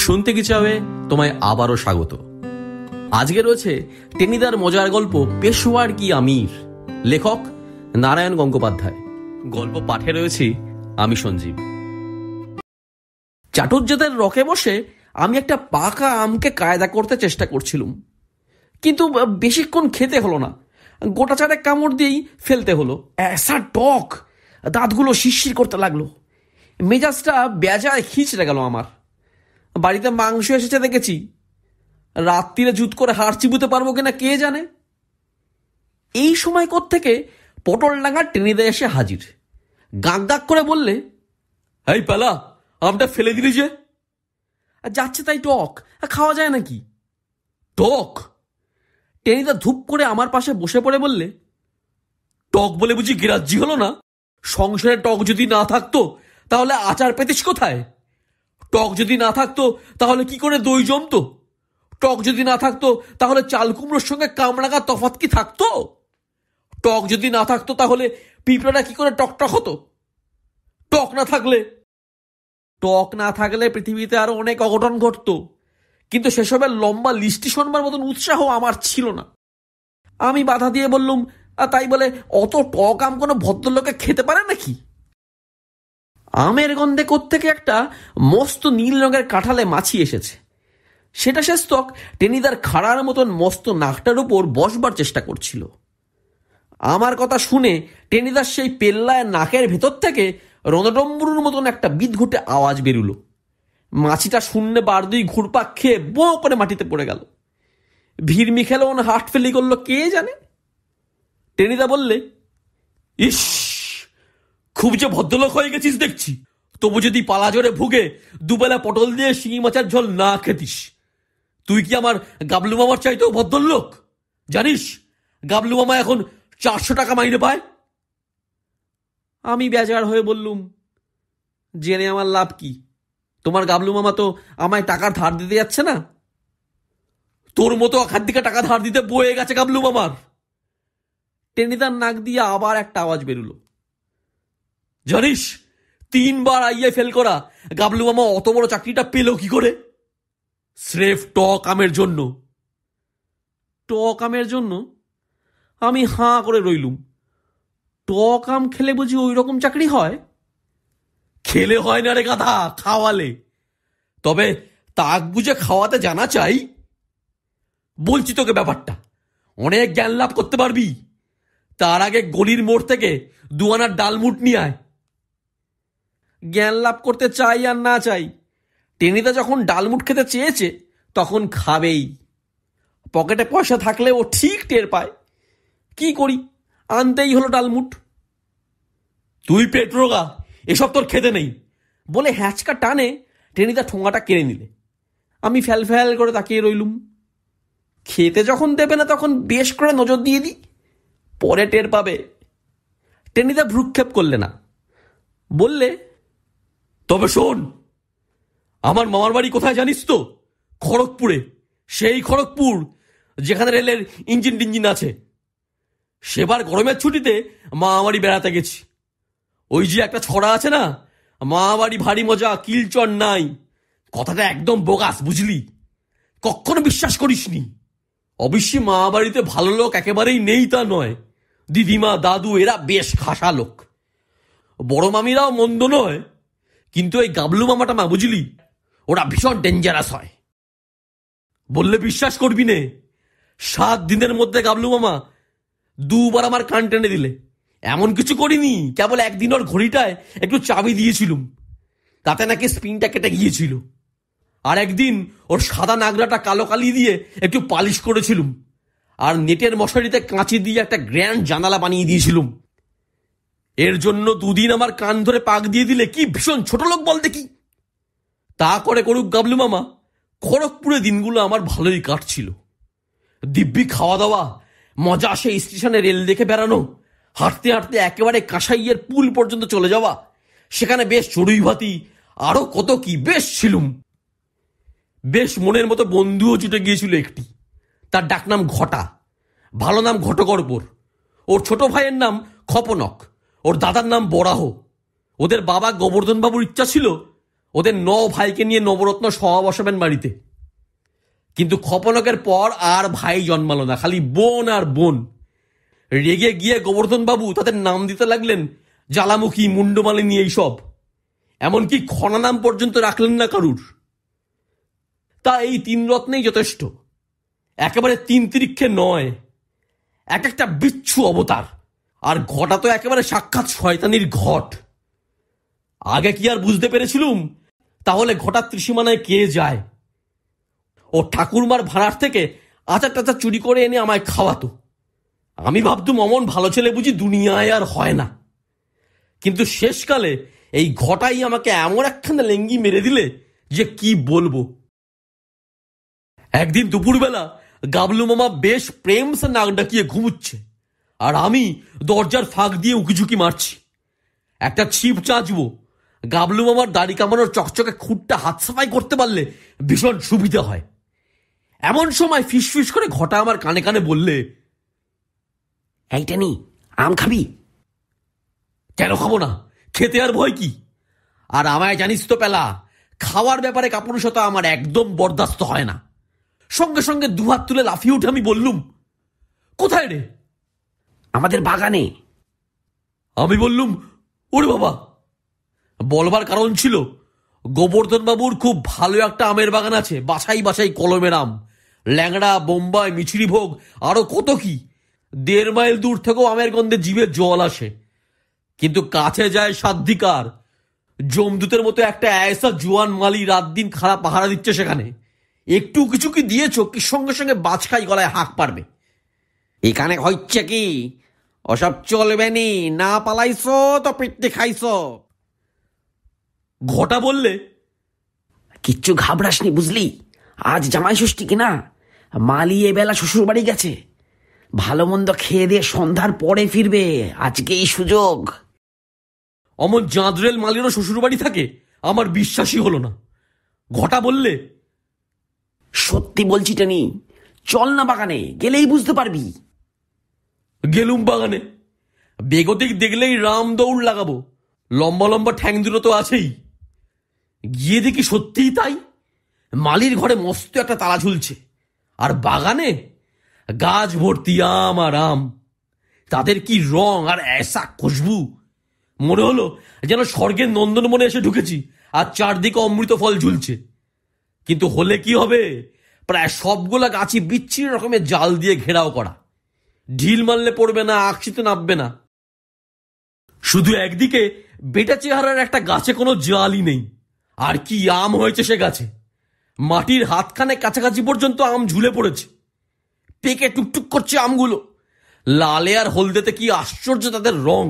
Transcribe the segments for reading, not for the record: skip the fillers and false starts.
শুনতে কি চাবে তোমায় আবারও স্বাগত। আজকে রয়েছে টেনিদার মজার গল্প পেশোয়ার কি আমির, লেখক নারায়ণ গঙ্গোপাধ্যায়। গল্প পাঠে রয়েছি আমি সঞ্জীব। চাটুর্যদের রকে বসে আমি একটা পাকা আমকে কায়দা করতে চেষ্টা করছিলাম, কিন্তু বেশিক্ষণ খেতে হলো না। গোটা চারেক কামড় দিয়েই ফেলতে হলো। এসা টক, দাঁতগুলো শিরশির করতে লাগলো। মেজাজটা বেজায় খিঁচড়ে গেল আমার। বাড়িতে মাংস এসেছে দেখেছি, রাত্রিরে জুত করে হাড় চিবুতে পারবো কিনা কে জানে। এই সময় কোত্থেকে পটল ডাঙার টেনিদা এসে হাজির। গাঁক গাঁক করে বললে, এই পালা, আমটা ফেলে দিলি যে? যাচ্ছে তাই টক, খাওয়া যায় নাকি? টক? টেনিদা ধূপ করে আমার পাশে বসে পড়ে বললে, টক বলে বুঝি গ্রাহ্যি হলো না? সংসারে টক যদি না থাকতো তাহলে আচার পেতিস কোথায়? টক যদি না থাকতো তাহলে কি করে দই জমতো? টক যদি না থাকতো তাহলে চাল কুমড়োর সঙ্গে কামড়াঙা তফাৎ কি থাকতো? টক যদি না থাকতো তাহলে পিঁপড়াটা কি করে টকটক হতো? টক না থাকলে পৃথিবীতে আরো অনেক অঘটন ঘটতো, কিন্তু সেসবের লম্বা লিস্টি শোনবার মতন উৎসাহ আমার ছিল না। আমি বাধা দিয়ে বললুম, তাই বলে অত টক আম কোনো ভদ্রলোকে খেতে পারে নাকি? আমের গন্ধে কোত্থেকে একটা মস্ত নীল রঙের কাঁঠালে মাছি এসেছে। সেটা সে স্তক টেনিদার খাড়ার মতন মস্ত নাকটার উপর বসবার চেষ্টা করছিল। আমার কথা শুনে টেনিদার সেই পেল্লায় নাকের ভেতর থেকে রণডম্বরুর মতন একটা বিদঘুটে আওয়াজ বেরুল। মাছিটা শূন্যে বার দুই ঘুরপাক খেয়ে বো করে মাটিতে পড়ে গেল। ভিড়মি খেলো না হাট ফেলি করলো কে জানে। টেনিদা বললে, ইস, খুব যে ভদ্রলোক হয়ে গেছিস দেখছি। তবু যদি পালা জোরে ভুগে দুবেলা পটল দিয়ে শিঙি মাছের ঝোল না খেতিস, তুই কি আমার গাবলু মামার চাইতেও ভদ্রলোক? জানিস গাবলু মামা এখন 400 টাকা মাইনে পায়। আমি বেজার হয়ে বললুম, জেনে আমার লাভ কি? তোমার গাবলু মামা তো আমায় টাকার ধার দিতে যাচ্ছে না। তোর মতো আখার দিকে টাকা ধার দিতে বয়ে গেছে গাবলু মামার। টেনিদার নাক দিয়ে আবার একটা আওয়াজ বেরুল। জানিস 3 বার আইয়ে ফেল করা গাবলু মামা অত বড় চাকরিটা পেল কি করে? স্রেফ টক আমের জন্য। টক আমের জন্য? আমি হাঁ করে রইলুম। টক আম খেলে বুঝি ওই রকম চাকরি হয়? খেলে হয় না রে গাধা, খাওয়ালে। তবে তাক বুঝে খাওয়াতে জানা চাই। বলছি তোকে ব্যাপারটা, অনেক জ্ঞান লাভ করতে পারবি। তার আগে গলির মোড় থেকে 2 আনার ডালমুট নিয়ে আয়। জ্ঞান লাভ করতে চাই আর না চাই, টেনিদা যখন ডালমুট খেতে চেয়েছে তখন খাবেই। পকেটে পয়সা থাকলে ও ঠিক টের পায়। কি করি, আনতেই হলো ডালমুট। তুই পেট রোগা, এসব তোর খেতে নেই বলে হ্যাঁচকা টানে টেনিদা ঠোঙাটা কেড়ে নিলে। আমি ফ্যাল ফ্যাল করে তাকিয়ে রইলুম। খেতে যখন দেবে না তখন বেশ করে নজর দিয়ে দিই, পরে টের পাবে। টেনিদা ভ্রুক্ষেপ করলে না, বললে, তবে শোন, আমার মামার বাড়ি কোথায় জানিস তো? খড়গপুরে। সেই খড়গপুর যেখানে রেলের ইঞ্জিন টিঞ্জিন আছে। সেবার গরমের ছুটিতে মামাবাড়ি বেড়াতে গেছি। ওই যে একটা ছড়া আছে না, মামাবাড়ি ভারী মজা কিলচর নাই, কথাটা একদম বোগাস, বুঝলি? কখনো বিশ্বাস করিসনি। অবশ্যই মামাবাড়িতে ভালো লোক একেবারেই নেই তা নয়। দিদিমা দাদু এরা বেশ খাসা লোক, বড় মামিরাও মন্দ নয়, কিন্তু এই গাবলু মামাটা মা, বুঝলি, ওরা ভীষণ ডেঞ্জারাস হয়। বললে বিশ্বাস করবি নে, 7 দিনের মধ্যে গাবলু মামা 2 বার আমার কান টেনে দিলে। এমন কিছু করিনি, কেবল একদিন ওর ঘড়িটায় একটু চাবি দিয়েছিলুম, তাতে নাকি স্পিনটা কেটে গিয়েছিল। আর একদিন ওর সাদা নাগরাটা কালো কালি দিয়ে একটু পালিশ করেছিলুম, আর নেটের মশারিতে কাঁচি দিয়ে একটা গ্র্যান্ড জানালা বানিয়ে দিয়েছিলুম। এর জন্য 2 দিন আমার কান ধরে পাক দিয়ে দিলে কি ভীষণ ছোট লোক বল দেখি। তা করে করুক গাবলু মামা, খড়গপুরে দিনগুলো আমার ভালোই কাটছিল। দিব্যি খাওয়া দাওয়া, মজা আসে স্টেশনে রেল দেখে বেড়ানো, হাঁটতে হাঁটতে একেবারে কাঁসাইয়ের পুল পর্যন্ত চলে যাওয়া, সেখানে বেশ চড়ুই ভাতি, আরো কত কি বেশ ছিলুম। বেশ মনের মতো বন্ধুও জুটে গিয়েছিল একটি, তার ডাকনাম ঘটা, ভালো নাম ঘটকর্পর। ওর ছোট ভাইয়ের নাম খপনক, ওর দাদার নাম বরাহ। ওদের বাবা গোবর্ধন বাবুর ইচ্ছা ছিল ওদের 9 ভাইকে নিয়ে নবরত্ন সভা বসাবেন বাড়িতে। কিন্তু খপনকের পর আর ভাই জন্মালো না, খালি বোন আর বোন। রেগে গিয়ে গোবর্ধন বাবু তাদের নাম দিতে লাগলেন জ্বালামুখী, মুন্ডমালিনী, এইসব। এমনকি খনা নাম পর্যন্ত রাখলেন না কারুর। তা এই 3 রত্নেই যথেষ্ট, একেবারে 3 তিরিক্ষে নয়, এক একটা বিচ্ছু অবতার। আর ঘটা তো একেবারে সাক্ষাৎ শয়তানির ঘট। আগে কি আর বুঝতে পেরেছিলুম তাহলে ঘটার ত্রিসীমানায় কে যায়? ও ঠাকুরমার ভাড়ার থেকে আচার টাচার চুরি করে এনে আমায় খাওয়াতো। আমি ভাবতুম অমন ভালো ছেলে বুঝি দুনিয়ায় আর হয় না। কিন্তু শেষকালে এই ঘটাই আমাকে এমন একখানা লেঙ্গি মেরে দিলে যে কি বলবো। একদিন দুপুরবেলা গাবলু মামা বেশ প্রেম সে নাক ডাকিয়ে ঘুমুচ্ছে, আর আমি দরজার ফাঁক দিয়ে উকিঝুঁকি মারছি। একটা ছিপ চাঁচবো, গাবলু মামার দাড়ি কামানোর চকচকে খুঁটটা হাত সাফাই করতে পারলে ভীষণ সুবিধা হয়। এমন সময় ফিসফিস করে ঘটা আমার কানে কানে বললে, এইটা নি, আম খাবি? কেন খাবো না, খেতে আর ভয় কি? আর আমায় জানিস তো পেলা, খাওয়ার ব্যাপারে কাপুরুষতা আমার একদম বরদাস্ত হয় না। সঙ্গে সঙ্গে দুহাত তুলে লাফিয়ে উঠে আমি বললুম, কোথায় রে? আমাদের বাগানে। আমি বললুম, ওরে বাবা। বলবার কারণ ছিল, গোবর্ধন বাবুর খুব ভালো একটা আমের বাগান আছে, বাছাই বাছাই কলমের আম, ল্যাংড়া, বোম্বাই, মিছরি ভোগ, আরো কত কি। 1.5 মাইল দূর থেকেও আমের গন্ধে জিভে জল আসে। কিন্তু কাছে যায় সাধ্বিকার। জমদূতের মতো একটা এসা জোয়ান মালি রাত দিন খারাপ পাহারা দিচ্ছে সেখানে। একটু কিছু কি দিয়েছ কি সঙ্গে সঙ্গে বাজখাই গলায় হাঁক পারবে। এখানে হচ্ছে কি, ওসব চলবে নি, না পালাইছো তো পিটতে খাইছো। ঘটা বললে, কিচ্ছু ঘাবড়াসনি বুঝলি, আজ জামাই ষষ্ঠী কিনা, মালি এবেলা শ্বশুর বাড়ি গেছে, ভালো মন্দ খেয়ে দিয়ে সন্ধ্যার পরে ফিরবে, আজকেই সুযোগ। অমন জাঁদরেল মালিরও শ্বশুর বাড়ি থাকে? আমার বিশ্বাসই হলো না। ঘটা বললে, সত্যি বলছি টেনি, চল না বাগানে, গেলেই বুঝতে পারবি। গেলুম বাগানে। বেগতিক দেখলেই রাম দৌড় লাগাবো, লম্বা লম্বা ঠ্যাং দুটো তো আছেই। গিয়ে দেখি সত্যিই তাই, মালির ঘরে মস্ত একটা তালা ঝুলছে, আর বাগানে গাছ ভর্তি আম আর আম। তাদের কি রং আর এসা খুশবু, মনে হলো যেন স্বর্গের নন্দনবনে এসে ঢুকেছি, আর চারদিকে অমৃত ফল ঝুলছে। কিন্তু হলে কি হবে, প্রায় সবগুলা গাছই বিচ্ছিন্ন রকমের জাল দিয়ে ঘেরাও করা, ঢিল মারলে পড়বে না, আকশিতে নামবে না। শুধু একদিকে বেটা চেহারার একটা গাছে কোনো জালই নেই। আর কি আম হয়েছে সে গাছে, মাটির হাতখানে কাছাকাছি পর্যন্ত আম ঝুলে পড়েছে, পেকে টুকটুক করছে আমগুলো। লালে আর হলদেতে কি আশ্চর্য তাদের রং,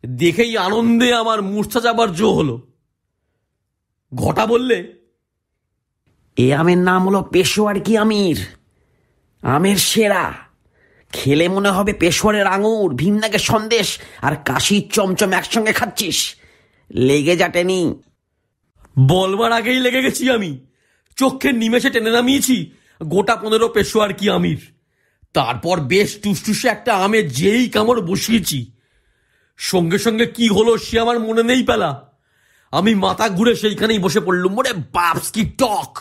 দেখেই আনন্দে আমার মূর্ছা যাবার জো হলো। ঘটা বললে, এ আমের নাম হলো পেশোয়ার কি আমির, আমের সেরা। খেলে মনে হবে পেশোয়ারের আঙুর, ভীমনাগের সন্দেশ আর কাশির চমচম একসঙ্গে খাচ্ছিস, লেগে যাটেনি। বলবার আগেই লেগে গেছি আমি, চোখের নিমেষে টেনে নামিয়েছি গোটা 15 পেশোয়ার কি আমির। তারপর বেশ টুসটুসে একটা আমে যেই কামড় বসিয়েছি, সঙ্গে সঙ্গে কি হলো সে আমার মনে নেই পেলা। আমি মাথা ঘুরে সেইখানেই বসে পড়লুম। মোরে বাপস কি টক!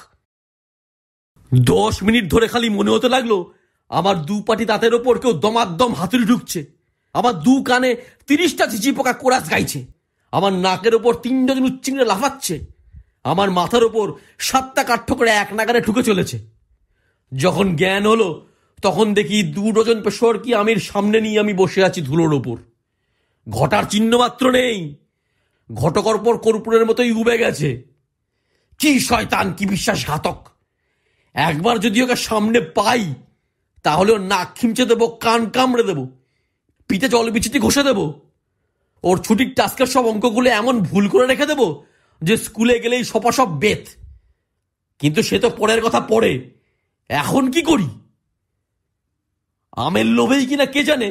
10 মিনিট ধরে খালি মনে হতে লাগলো আমার 2 পাটি দাঁতের ওপর কেউ দমাদ্দম হাতুড়ি ঢুকছে, আমার 2 কানে 30টা ঝিঝি পোকা কোরাস গাইছে, আমার নাকের ওপর 3 ডজন উচ্চিংড়ে লাফাচ্ছে, আমার মাথার ওপর 7টা কাঠঠোকরা এক নাগারে ঠুকে চলেছে। যখন জ্ঞান হলো তখন দেখি 2 ডজন পেশোয়ার কি আমির সামনে নিয়ে আমি বসে আছি ধুলোর ওপর। ঘটার চিহ্ন মাত্র নেই, ঘটকর্পর কর্পূরের মতোই উবে গেছে। কি শয়তান, কি বিশ্বাসঘাতক! একবার যদি ওকে সামনে পাই তাহলে ওর নাক খিমচে দেবো, কান কামড়ে দেবো, পিঠে জল বিচিতি ঘষে দেবো, ওর ছুটির টাস্কের সব অঙ্কগুলো এমন ভুল করে রেখে দেবো যে স্কুলে গেলেই সপাসপ বেত। কিন্তু সে তো পরের কথা পড়ে, এখন কি করি? আমের লোভেই কিনা কে জানে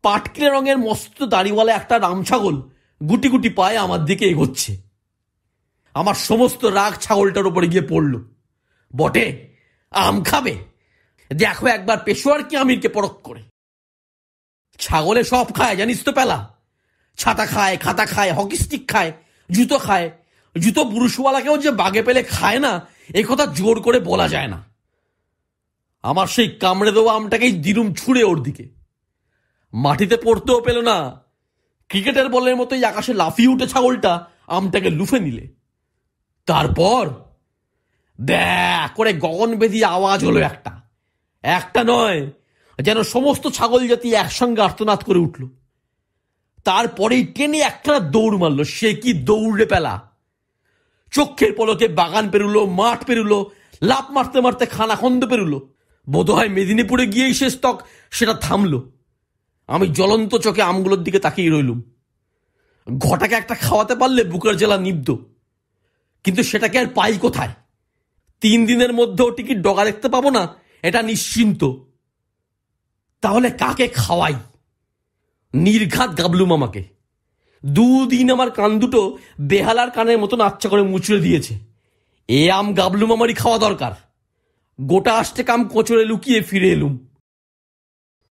পাটকিলে রঙের মস্ত দাড়িওয়ালা একটা রামছাগল গুটি গুটি পায়ে আমার দিকে এগোচ্ছে। আমার সমস্ত রাগ ছাগলটার উপরে গিয়ে পড়ল। বটে, আম খাবে, দেখো একবার পেশোয়ার কি আমিরকে পরখ করে। ছাগলে সব খায় জানিস তো পেলা, ছাতা খায়, খাতা খায়, হকি স্টিক খায়, জুতো খায়, জুতো পুরুষওয়ালাকেও যে বাগে পেলে খায় না এ কথা জোর করে বলা যায় না। আমার সেই কামড়ে দেওয়া আমটাকেই দিলুম ছুঁড়ে ওর দিকে। মাটিতে পড়তেও পেল না, ক্রিকেটের বলের মতোই আকাশে লাফিয়ে উঠে ছাগলটা আমটাকে লুফে নিলে। তারপর দ্যাঁ করে গগনভেদী আওয়াজ হলো, একটা নয়, যেন সমস্ত ছাগল জাতি একসঙ্গে আর্তনাদ করে উঠল। তারপরেই টেনে একটা দৌড় মারল। সে কি দৌড়ে পেলা! চোখের পলকে বাগান পেরুলো, মাঠ পেরুলো, লাফ মারতে মারতে খানাখন্দ পেরুলো। বোধহয় মেদিনীপুরে গিয়েই শেষ তক সেটা থামলো। আমি জ্বলন্ত চোখে আমগুলোর দিকে তাকিয়ে রইলুম। ঘটাকে একটা খাওয়াতে পারলে বুকের জ্বালা নিবত, কিন্তু সেটাকে আর পাই কোথায়? 3 দিনের মধ্যেও টিকিট ডগা দেখতে পাবো না, এটা নিশ্চিন্ত। তাহলে কাকে খাওয়াই? নির্ঘাত গাবলু মামাকে। 2 দিন আমার কান দুটো বেহালার কানের মতন আচ্ছা করে মুচড়ে দিয়েছে। এ আম গাবলু মামারই খাওয়া দরকার। গোটা আষ্টে কাম কোচরে লুকিয়ে ফিরে এলুম।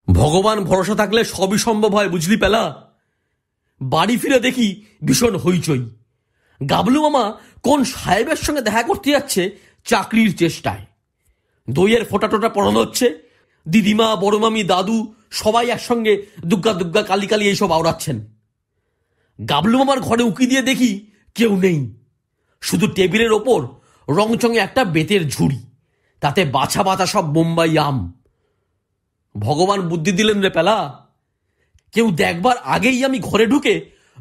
ভগবান ভরসা থাকলে সবই সম্ভব হয়, বুঝলি পেলা। বাড়ি ফিরে দেখি ভীষণ হইচই। গাবলু মামা কোন সাহেবের সঙ্গে দেখা করতে যাচ্ছে চাকরির চেষ্টায়। দইয়ের ফোঁটা টোটা পড়ানো হচ্ছে। দিদিমা, বড় মামি, দাদু সবাই একসঙ্গে দুগ্গা দুগ্গা কালি কালি এইসব আওড়াচ্ছেন। গাবলু মামার ঘরে উকি দিয়ে দেখি কেউ নেই। শুধু টেবিলের ওপর রংচঙে একটা বেতের ঝুড়ি, তাতে বাছা বাছা সব বোম্বাই আম। ভগবান বুদ্ধি দিলেন রে পেলা। কেউ দেখবার আগেই আমি ঘরে ঢুকে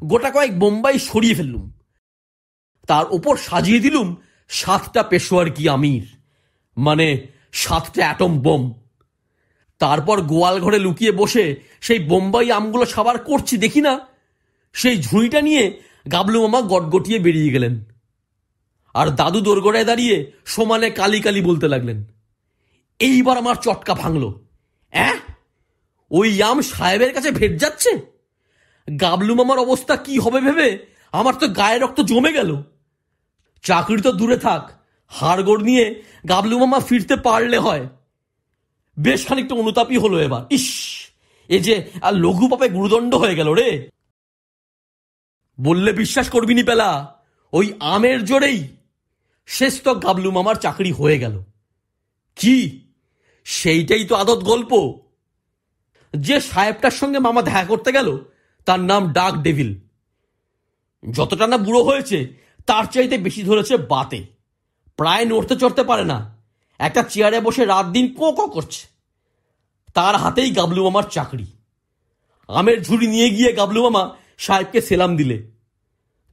গোটা কয়েক বোম্বাই সরিয়ে ফেললুম। তার ওপর সাজিয়ে দিলুম 7টা পেশোয়ার কি আমির, মানে 7টা অ্যাটম বোম। তারপর গোয়াল ঘরে লুকিয়ে বসে সেই বোম্বাই আমগুলো সাবার করছি, দেখি না সেই ঝুড়িটা নিয়ে গাবলু মামা গটগটিয়ে বেরিয়ে গেলেন। আর দাদু দোরগোড়ায় দাঁড়িয়ে সমানে কালি কালি বলতে লাগলেন। এইবার আমার চটকা ভাঙলো। ওই আম সাহেবের কাছে ভেট যাচ্ছে! গাবলু মামার অবস্থা কি হবে ভেবে আমার তো গায়ে রক্ত জমে গেল। চাকরি তো দূরে থাক, হাড়গোড় নিয়ে গাবলু মামা ফিরতে পারলে হয়। বেশ খানিকটা অনুতাপী হলো এবার। ইস, এ যে আর লঘু পাপে গুরুদণ্ড হয়ে গেল রে। বললে বিশ্বাস করবি নি পেলা, ওই আমের জোরেই শেষ তো গাবলু মামার চাকরি হয়ে গেল। কি সেইটাই তো আদত গল্প। যে সাহেবটার সঙ্গে মামা দেখা করতে গেল তার নাম ডাক ডেভিল। যতটা না বুড়ো হয়েছে তার চাইতে বেশি ধরেছে বাতে। প্রায় নড়তে চড়তে পারে না, একটা চেয়ারে বসে রাত দিন কো কো করছে। তার হাতেই গাবলু মামার চাকরি। আমের ঝুড়ি নিয়ে গিয়ে গাবলু মামা সাহেবকে সেলাম দিলে।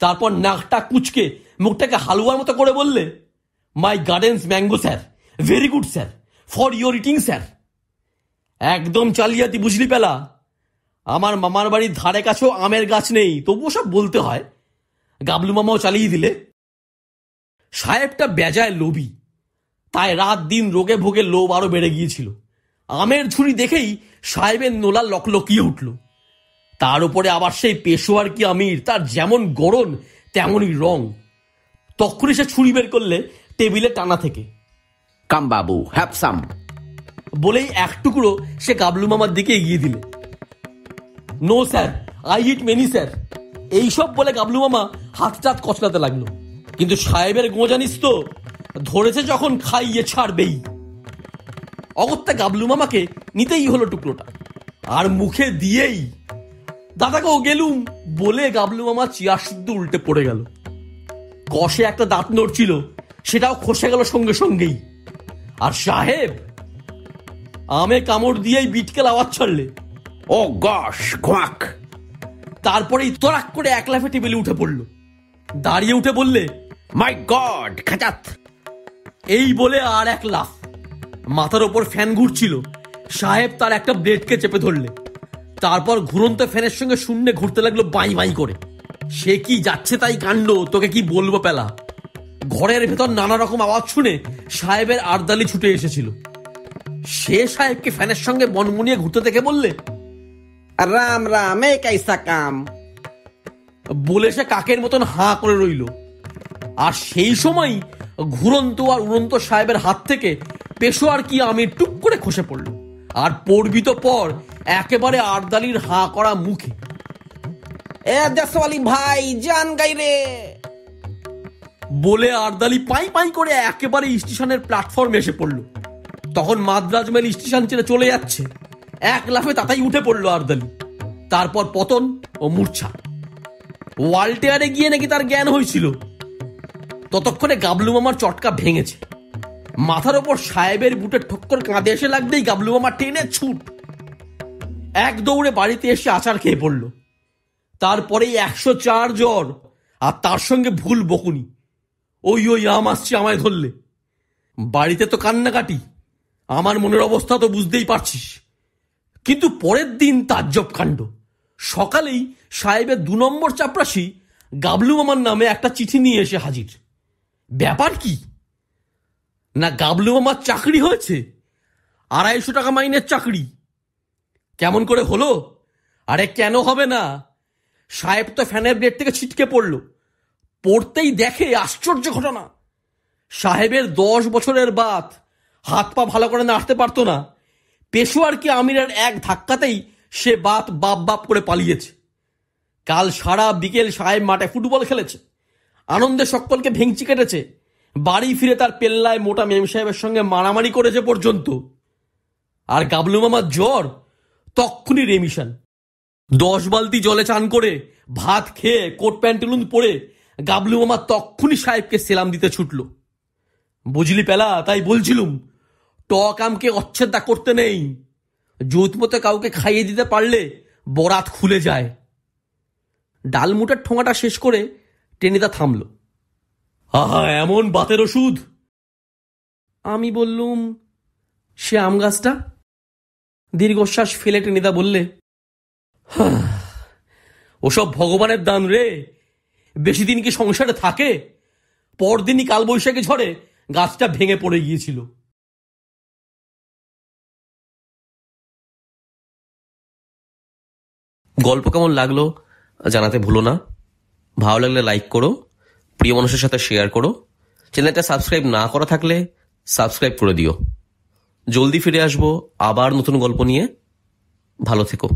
তারপর নাকটা কুচকে মুখটাকে হালুয়ার মতো করে বললে, my gardens mango sir, very good sir, for your eating sir. একদম চালিয়াতি, বুঝলি পেলা। আমার মামার বাড়ির ধারে কাছেও আমের গাছ নেই, তবুও সব বলতে হয়। গাবলু মামাও চালিয়ে দিলে। সাহেবটা বেজায় লোভী, তাই রাত দিন রোগে ভোগে লোভ আরো বেড়ে গিয়েছিল। আমের ঝুড়ি দেখেই সাহেবের নোলা লকলকিয়ে উঠল। তার উপরে আবার সেই পেশোয়ার কি আমির, তার যেমন গড়ন তেমনই রং। তখনই সে ছুরি বের করলে টেবিলে টানা থেকে। কাম বাবু, হ্যাভ সাম বলেই এক টুকরো সে গাবলু মামার দিকে এগিয়ে দিলে। No sir, I eat many sir. এইসব বলে গাবলু মামা হাত টাত কচলাতে লাগলো। কিন্তু সাহেবের গোঁজানিস তো, ধরেছে যখন খাইয়ে ছাড়বেই। অগত্যা গাবলু মামাকে নিতেই হলো টুকরোটা, আর মুখে দিয়েই দাদাকেও গেলুম বলে গাবলু মামা চেয়ার শুদ্ধ উল্টে পড়ে গেল। কষে একটা দাঁত নড়ছিল, সেটাও খসে গেল সঙ্গে সঙ্গেই। আর সাহেব আমে কামড় দিয়েই বিটকেল আওয়াজ ছাড়লে, ও গশ, কোয়াক। তারপরেই তরাক করে এক লাফে টেবিলে উঠে পড়ল। দাঁড়িয়ে উঠে বললে, মাই গড, খাচাত। এই বলে আর এক লাফ। মাথার ওপর ফ্যান ঘুরছিল, সাহেব তার একটা ব্লেডকে চেপে ধরলে। তারপর ঘুরন্ত ফ্যানের সঙ্গে শূন্যে ঘুরতে লাগলো বাই বাই করে। সে কি যাচ্ছে তাই কাণ্ড, তোকে কি বলবো পেলা। ঘরের ভেতর নানা রকম আওয়াজ শুনে সাহেবের আরদালি ছুটে এসেছিল। সে সাহেবকে ফ্যানের সঙ্গে বনমনিয়ে ঘুরতে দেখে বললে, রাম রাম, এ কাইসা কাম। বলে সে কাকের মতন হাঁ করে রইল। আর সেই সময় ঘুরন্ত আর উড়ন্ত সাহেবের হাত থেকে পেশোয়ার কি আমির টুক করে খসে পড়ল। আর পড়বি তো পর একেবারে আরদালির হাঁ করা মুখে। এ দেশওয়ালি ভাই, জান গাই রে। বলে আরদালি পাই পাই করে একেবারে স্টেশনের প্ল্যাটফর্মে এসে পড়ল। তখন মাদ্রাজ মেল স্টেশন ছেড়ে চলে যাচ্ছে। এক লাফে তাতাই উঠে পড়লো আরদালি। তারপর পতন ও মূর্ছা। ওয়ালটেয়ারে গিয়ে নাকি তার জ্ঞান হয়েছিল। ততক্ষণে গাবলু মামার চটকা ভেঙেছে। মাথার ওপর সাহেবের বুটের ঠক্কর কাঁধে এসে লাগতেই গাবলু মামা টেনে ছুট। এক দৌড়ে বাড়িতে এসে আচার খেয়ে পড়ল। তারপরেই 104 জ্বর, আর তার সঙ্গে ভুল বকুনি। ওই আম আসছে আমায় ধরলে। বাড়িতে তো কান্নাকাটি। আমার মনের অবস্থা তো বুঝতেই পারছিস। কিন্তু পরের দিন তাজ্জব কাণ্ড। সকালেই সাহেবের 2 নম্বর চাপরাশি গাবলু মামার নামে একটা চিঠি নিয়ে এসে হাজির। ব্যাপার কি না, গাবলু মামার চাকরি হয়েছে, 250 টাকা মাইনের চাকরি। কেমন করে হলো? আরে কেন হবে না, সাহেব তো ফ্যানের ব্লেড থেকে ছিটকে পড়লো। পড়তেই দেখে আশ্চর্য ঘটনা, সাহেবের 10 বছরের বাত হাত পা ভালো করে নাড়তে পারতো না। পেশোয়ার কি আমিরের এক ধাক্কাতেই সে বাত বাপ বাপ করে পালিয়েছে। কাল সারা বিকেল সাহেব মাঠে ফুটবল খেলেছে, আনন্দে সকলকে ভেঙচি কেটেছে। বাড়ি ফিরে তার পেল্লায় মোটা মেম সাহেবের সঙ্গে মারামারি করেছে পর্যন্ত। আর গাবলু মামার জ্বর তক্ষুনি রেমিশন। 10 বালতি জলে চান করে ভাত খেয়ে কোট প্যান্টুলুন পরে গাবলু মামা তক্ষুনি সাহেবকে সেলাম দিতে ছুটল। বুঝলি পেলা, তাই বলছিলুম টক আমকে অচ্ছেদা করতে নেই। জুতমতে কাউকে খাইয়ে দিতে পারলে বরাত খুলে যায়। ডালমুটার ঠোঙাটা শেষ করে টেনিদা থামল। আহা, এমন বাতের ওষুধ। আমি বললুম, সে আম গাছটা। দীর্ঘশ্বাস ফেলে টেনিদা বললে, ওসব ভগবানের দান রে। বেশি দিন কি সংসারে থাকে? পরদিনই কালবৈশাখী ঝড়ে গাছটা ভেঙে পড়ে গিয়েছিল। গল্প কেমন লাগলো জানাতে ভুলো না। ভালো লাগলে লাইক করো, প্রিয় মানুষের সাথে শেয়ার করো। চ্যানেলটা সাবস্ক্রাইব না করা থাকলে সাবস্ক্রাইব করে দিও। জলদি ফিরে আসবো আবার নতুন গল্প নিয়ে। ভালো থেকো।